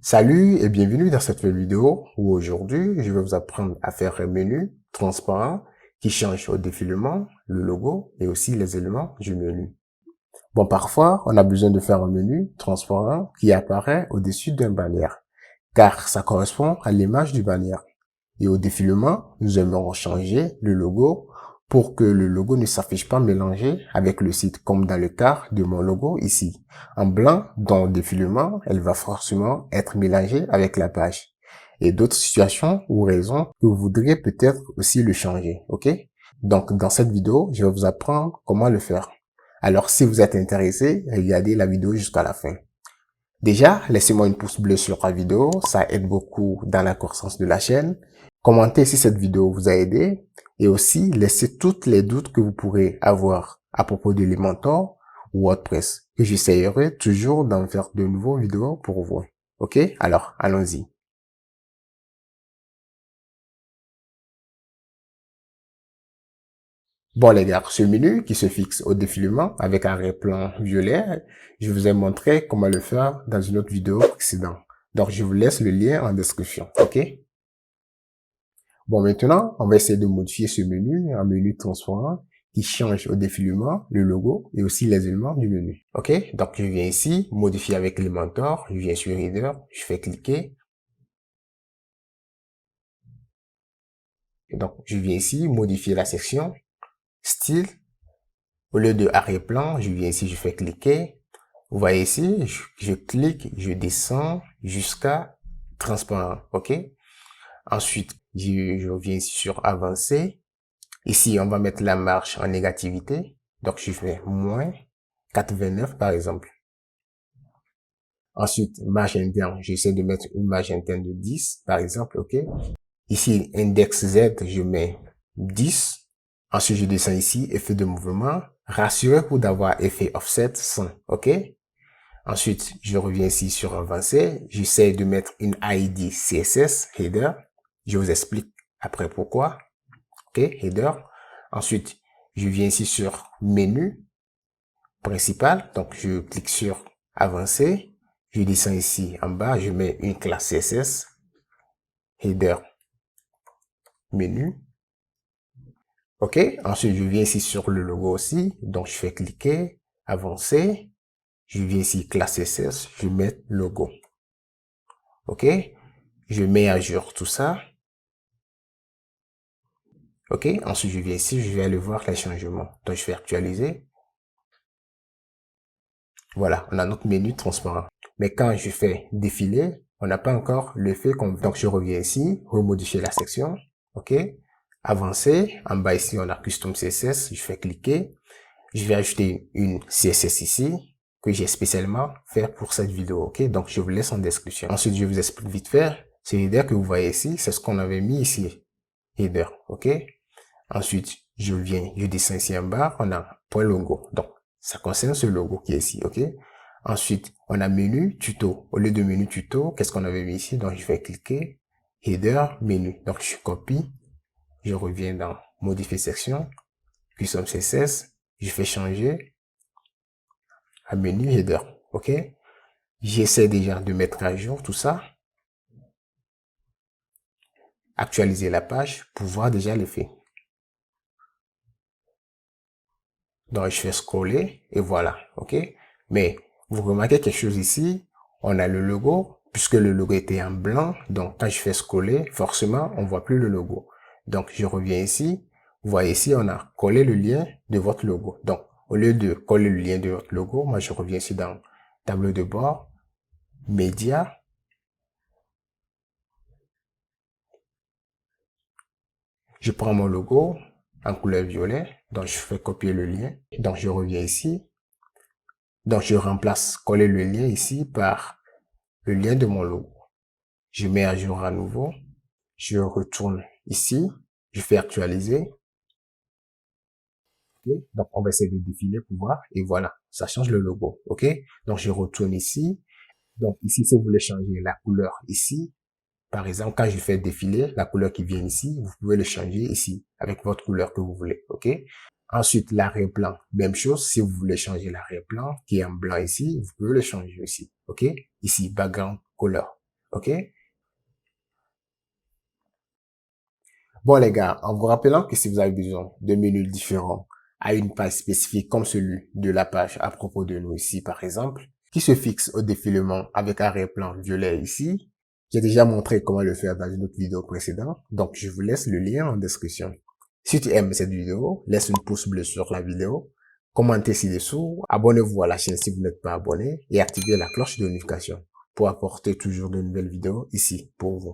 Salut et bienvenue dans cette nouvelle vidéo où aujourd'hui je vais vous apprendre à faire un menu transparent qui change au défilement, le logo et aussi les éléments du menu. Bon, parfois on a besoin de faire un menu transparent qui apparaît au-dessus d'un bannière car ça correspond à l'image du bannière. Et au défilement, nous aimerons changer le logo pour que le logo ne s'affiche pas mélangé avec le site, comme dans le cas de mon logo ici. En blanc, dans le défilement, elle va forcément être mélangée avec la page. Et d'autres situations ou raisons que vous voudriez peut-être aussi le changer, ok? Donc, dans cette vidéo, je vais vous apprendre comment le faire. Alors, si vous êtes intéressé, regardez la vidéo jusqu'à la fin. Déjà, laissez-moi une pouce bleu sur la vidéo, ça aide beaucoup dans la croissance de la chaîne. Commentez si cette vidéo vous a aidé et aussi laissez toutes les doutes que vous pourrez avoir à propos d'Elementor ou WordPress, que j'essayerai toujours d'en faire de nouveaux vidéos pour vous. Ok? Alors, allons-y. Bon les gars, ce menu qui se fixe au défilement avec un arrière-plan violet, je vous ai montré comment le faire dans une autre vidéo précédente. Donc je vous laisse le lien en description, ok? Bon, maintenant, on va essayer de modifier ce menu en menu transparent qui change au défilement le logo et aussi les éléments du menu. Ok, donc je viens ici, modifier avec Elementor, je viens sur Header, je fais cliquer. Et donc, je viens ici, modifier la section, style. Au lieu de arrière-plan, je viens ici, je fais cliquer. Vous voyez ici, je clique, je descends jusqu'à transparent. Ok, ensuite, je reviens ici sur avancer. Ici, on va mettre la marge en négativité. Donc, je fais moins 4,29 par exemple. Ensuite, marge interne, j'essaie de mettre une marge interne de 10 par exemple, ok. Ici, index Z, je mets 10. Ensuite, je descends ici, effet de mouvement. Rassurez-vous d'avoir effet offset 100, ok. Ensuite, je reviens ici sur avancé. J'essaie de mettre une ID CSS, header. Je vous explique après pourquoi. Ok, header. Ensuite, je viens ici sur menu principal. Donc, je clique sur avancer. Je descends ici en bas. Je mets une classe CSS. Header. Menu. Ok. Ensuite, je viens ici sur le logo aussi. Donc, je fais cliquer, avancer. Je viens ici classe CSS. Je mets logo. Ok. Je mets à jour tout ça. Ok. Ensuite, je viens ici. Je vais aller voir les changements. Donc, je fais actualiser. Voilà, on a notre menu transparent. Mais quand je fais défiler, on n'a pas encore l'effet qu'on veut. Donc, je reviens ici, remodifier la section. OK. Avancer. En bas ici, on a Custom CSS. Je fais cliquer. Je vais ajouter une CSS ici que j'ai spécialement fait pour cette vidéo. OK. Donc, je vous laisse en description. Ensuite, je vous explique vite fait. C'est l'header que vous voyez ici. C'est ce qu'on avait mis ici. Header. OK. Ensuite, je viens, je descends ici en bas. On a point logo. Donc, ça concerne ce logo qui est ici. OK. Ensuite, on a menu tuto. Au lieu de menu tuto, qu'est-ce qu'on avait mis ici? Donc, je vais cliquer, header, menu. Donc, je copie, je reviens dans modifier section, custom CSS, je fais changer à menu header. OK? J'essaie déjà de mettre à jour tout ça. Actualiser la page pour voir déjà l'effet. Donc, je fais scroller et voilà. OK? Mais, vous remarquez quelque chose ici. On a le logo, puisque le logo était en blanc. Donc, quand je fais scroller, forcément, on voit plus le logo. Donc, je reviens ici. Vous voyez ici, on a collé le lien de votre logo. Donc, au lieu de coller le lien de votre logo, moi, je reviens ici dans tableau de bord, média. Je prends mon logo en couleur violet. Donc, je fais copier le lien. Donc, je reviens ici. Donc, je remplace coller le lien ici par le lien de mon logo. Je mets à jour à nouveau. Je retourne ici. Je fais actualiser. Okay. Donc, on va essayer de défiler pour voir. Et voilà, ça change le logo. OK? Donc, je retourne ici. Donc, ici, si vous voulez changer la couleur ici, par exemple, quand je fais défiler la couleur qui vient ici, vous pouvez le changer ici avec votre couleur que vous voulez. OK? Ensuite, l'arrière-plan, même chose. Si vous voulez changer l'arrière-plan qui est en blanc ici, vous pouvez le changer ici. OK? Ici, background color. OK? Bon, les gars, en vous rappelant que si vous avez besoin de menus différents à une page spécifique comme celui de la page à propos de nous ici, par exemple, qui se fixe au défilement avec arrière-plan violet ici, j'ai déjà montré comment le faire dans une autre vidéo précédente, donc je vous laisse le lien en description. Si tu aimes cette vidéo, laisse une pouce bleu sur la vidéo, commentez ci-dessous, abonnez-vous à la chaîne si vous n'êtes pas abonné et activez la cloche de notification pour apporter toujours de nouvelles vidéos ici pour vous.